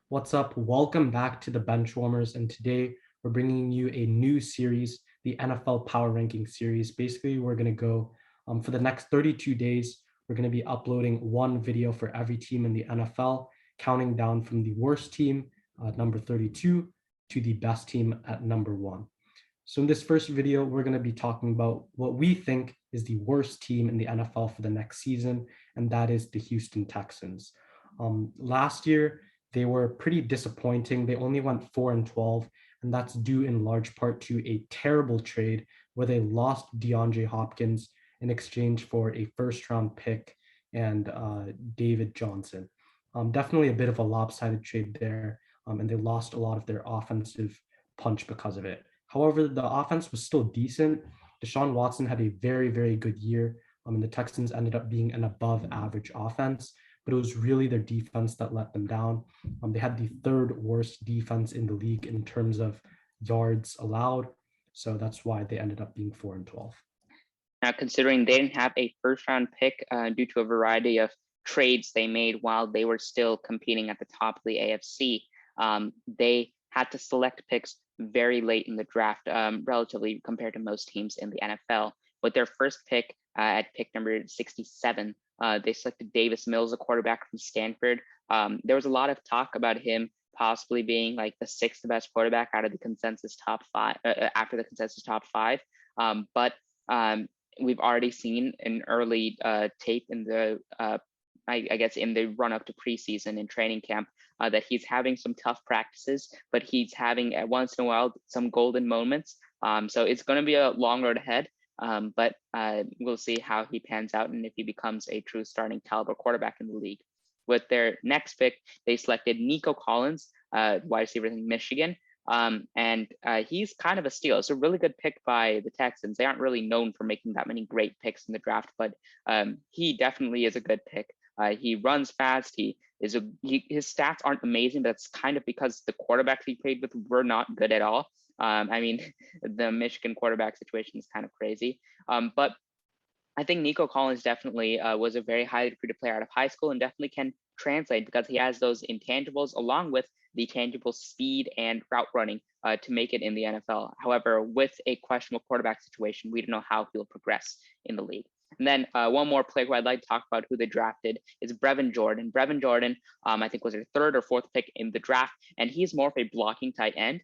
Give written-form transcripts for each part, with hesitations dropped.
What's up? Welcome back to the Benchwarmers. And today we're bringing you a new series, the NFL Power Ranking series. Basically, we're going to go for the next 32 days. We're going to be uploading one video for every team in the NFL, counting down from the worst team, number 32, to the best team at number 1. So in this first video, we're going to be talking about what we think is the worst team in the NFL for the next season, and that is the Houston Texans. Last year, they were pretty disappointing. They only went 4-12, and that's due in large part to a terrible trade where they lost DeAndre Hopkins in exchange for a first-round pick and David Johnson. Definitely a bit of a lopsided trade there, and they lost a lot of their offensive punch because of it. However, the offense was still decent. Deshaun Watson had a very, very good year, and the Texans ended up being an above average offense, but it was really their defense that let them down. They had the third worst defense in the league in terms of yards allowed. So that's why they ended up being 4-12. Now, considering they didn't have a first-round pick due to a variety of trades they made while they were still competing at the top of the AFC, they had to select picks very late in the draft, relatively compared to most teams in the NFL. With their first pick at pick number 67, they selected Davis Mills, a quarterback from Stanford. There was a lot of talk about him possibly being like the sixth best quarterback out of the consensus top five, after the consensus top five. But we've already seen an early tape in the, I guess, in the run up to preseason and training camp that he's having some tough practices, but he's having once in a while some golden moments. So it's going to be a long road ahead, but we'll see how he pans out and if he becomes a true starting caliber quarterback in the league. With their next pick, they selected Nico Collins, wide receiver in Michigan. And he's kind of a steal. It's a really good pick by the Texans. They aren't really known for making that many great picks in the draft, but he definitely is a good pick. He runs fast. His stats aren't amazing, but that's kind of because the quarterbacks he played with were not good at all. I mean, the Michigan quarterback situation is kind of crazy. But I think Nico Collins definitely was a very highly recruited player out of high school and definitely can translate because he has those intangibles along with the tangible speed and route running to make it in the NFL. However, with a questionable quarterback situation, we don't know how he'll progress in the league. And then one more player who I'd like to talk about who they drafted is Brevin Jordan. Brevin Jordan, I think was their third or fourth pick in the draft, and he's more of a blocking tight end.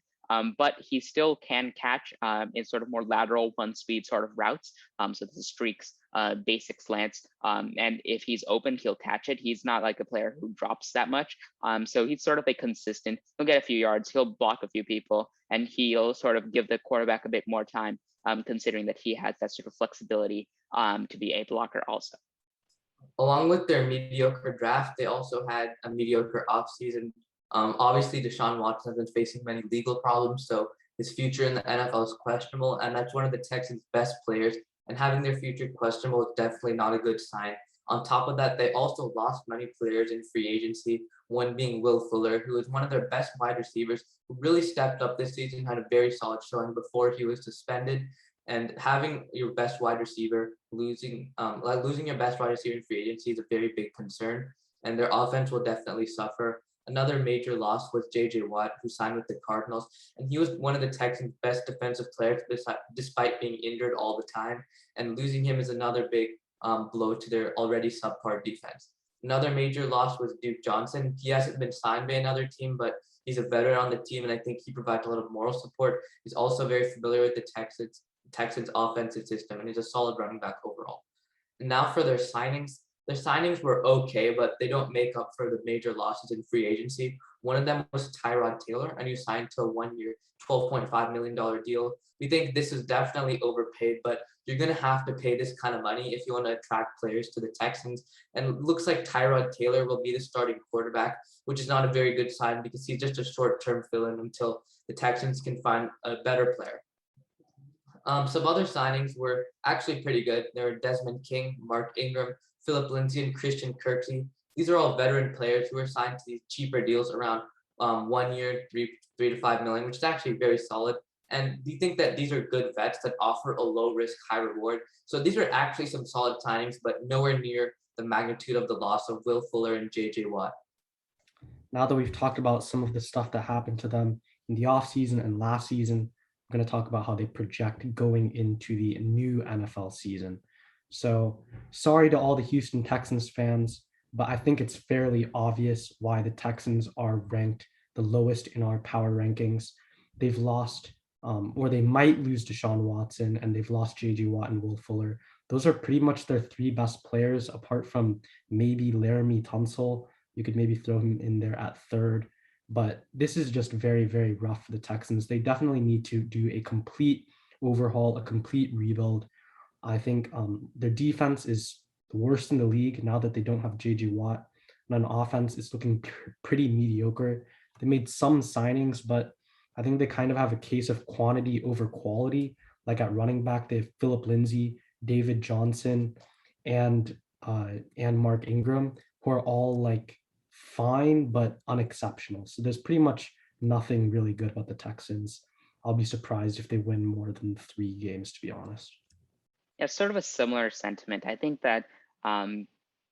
But he still can catch in sort of more lateral one-speed sort of routes. So the streaks, basic slants, and if he's open, he'll catch it. He's not like a player who drops that much. So he's sort of a consistent. He'll get a few yards, he'll block a few people, and he'll sort of give the quarterback a bit more time, considering that he has that sort of flexibility to be a blocker also. Along with their mediocre draft, they also had a mediocre offseason. Obviously, Deshaun Watson has been facing many legal problems, so his future in the NFL is questionable, and that's one of the Texans' best players. And having their future questionable is definitely not a good sign. On top of that, they also lost many players in free agency, one being Will Fuller, who is one of their best wide receivers, who really stepped up this season, had a very solid showing before he was suspended. And having your best wide receiver losing your best wide receiver in free agency is a very big concern, and their offense will definitely suffer. Another major loss was J.J. Watt, who signed with the Cardinals, and he was one of the Texans' best defensive players despite being injured all the time. And losing him is another big blow to their already subpar defense. Another major loss was Duke Johnson. He hasn't been signed by another team, but he's a veteran on the team, and I think he provides a lot of moral support. He's also very familiar with the Texans offensive system, and he's a solid running back overall. And now for their signings. Their signings were okay, but they don't make up for the major losses in free agency. One of them was Tyrod Taylor, and he signed to a one-year, $12.5 million deal. We think this is definitely overpaid, but you're going to have to pay this kind of money if you want to attract players to the Texans. And it looks like Tyrod Taylor will be the starting quarterback, which is not a very good sign because he's just a short-term fill-in until the Texans can find a better player. Some other signings were actually pretty good. There were Desmond King, Mark Ingram, Philip Lindsay, and Christian Kirksey. These are all veteran players who were signed to these cheaper deals around 1 year, $3 to $5 million, which is actually very solid. And we think that these are good vets that offer a low risk, high reward. So these are actually some solid signings, but nowhere near the magnitude of the loss of Will Fuller and J.J. Watt. now that we've talked about some of the stuff that happened to them in the offseason and last season, I'm going to talk about how they project going into the new NFL season. So, sorry to all the Houston Texans fans, but I think it's fairly obvious why the Texans are ranked the lowest in our power rankings. They've lost, or they might lose Deshaun Watson, and they've lost J.J. Watt and Will Fuller. Those are pretty much their three best players, apart from maybe Laramie Tunsil. You could maybe throw him in there at third. But this is just very, very rough for the Texans. They definitely need to do a complete overhaul, a complete rebuild. I think their defense is the worst in the league now that they don't have J.J. Watt. And on offense, it's looking pretty mediocre. They made some signings, but I think they kind of have a case of quantity over quality. Like at running back, they have Philip Lindsay, David Johnson, and Mark Ingram, who are all like fine but unexceptional. So there's pretty much nothing really good about the Texans. I'll be surprised if they win more than 3 games, to be honest. Yeah, sort of a similar sentiment. I think that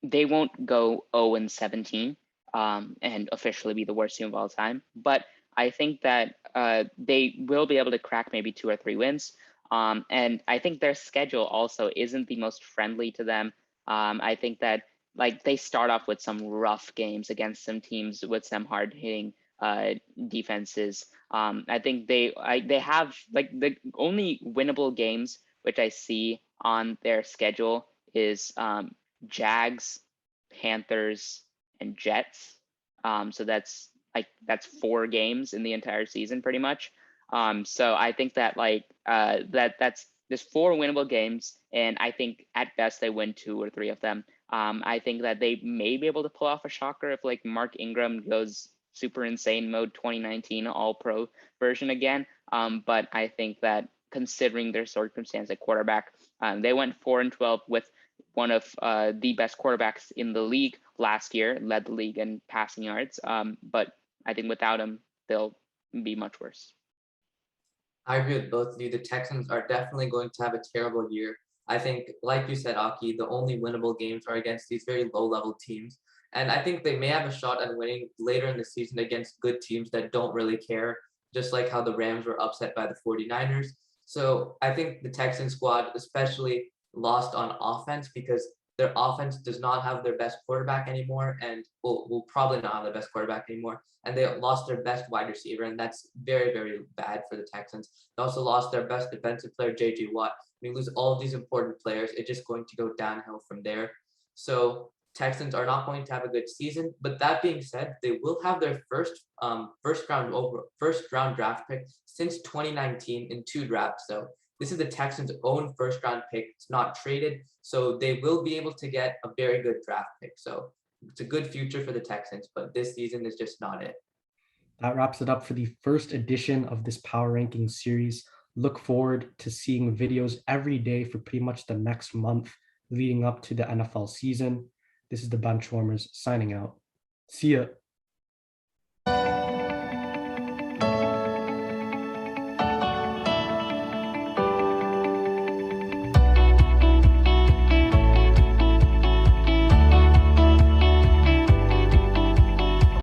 they won't go 0-17 and officially be the worst team of all time, but I think that they will be able to crack maybe 2 or 3 wins. And I think their schedule also isn't the most friendly to them. I think that like they start off with some rough games against some teams with some hard hitting defenses. I think they have like the only winnable games which I see on their schedule is Jags, Panthers, and Jets. So that's 4 games in the entire season, pretty much. So I think that that's there's 4 winnable games, and I think at best they win 2 or 3 of them. I think that they may be able to pull off a shocker if like Mark Ingram goes super insane mode 2019 all pro version again. But I think that considering their circumstance at quarterback, they went 4-12 with one of the best quarterbacks in the league last year, led the league in passing yards. But I think without him, they'll be much worse. I agree with both of you. The Texans are definitely going to have a terrible year. I think, like you said, Aki, the only winnable games are against these very low-level teams. And I think they may have a shot at winning later in the season against good teams that don't really care, just like how the Rams were upset by the 49ers. So I think the Texan squad especially lost on offense because their offense does not have their best quarterback anymore and will probably not have their best quarterback anymore. And they lost their best wide receiver, and that's very, very bad for the Texans. They also lost their best defensive player, J.J. Watt. When you lose all of these important players, it's just going to go downhill from there. So Texans are not going to have a good season. But that being said, they will have their first round draft pick since 2019 in 2 drafts. So this is the Texans' own first round pick. It's not traded, so they will be able to get a very good draft pick. So it's a good future for the Texans, but this season is just not it. That wraps it up for the first edition of this Power Ranking series. Look forward to seeing videos every day for pretty much the next month leading up to the NFL season. This is the Benchwarmers signing out. See ya.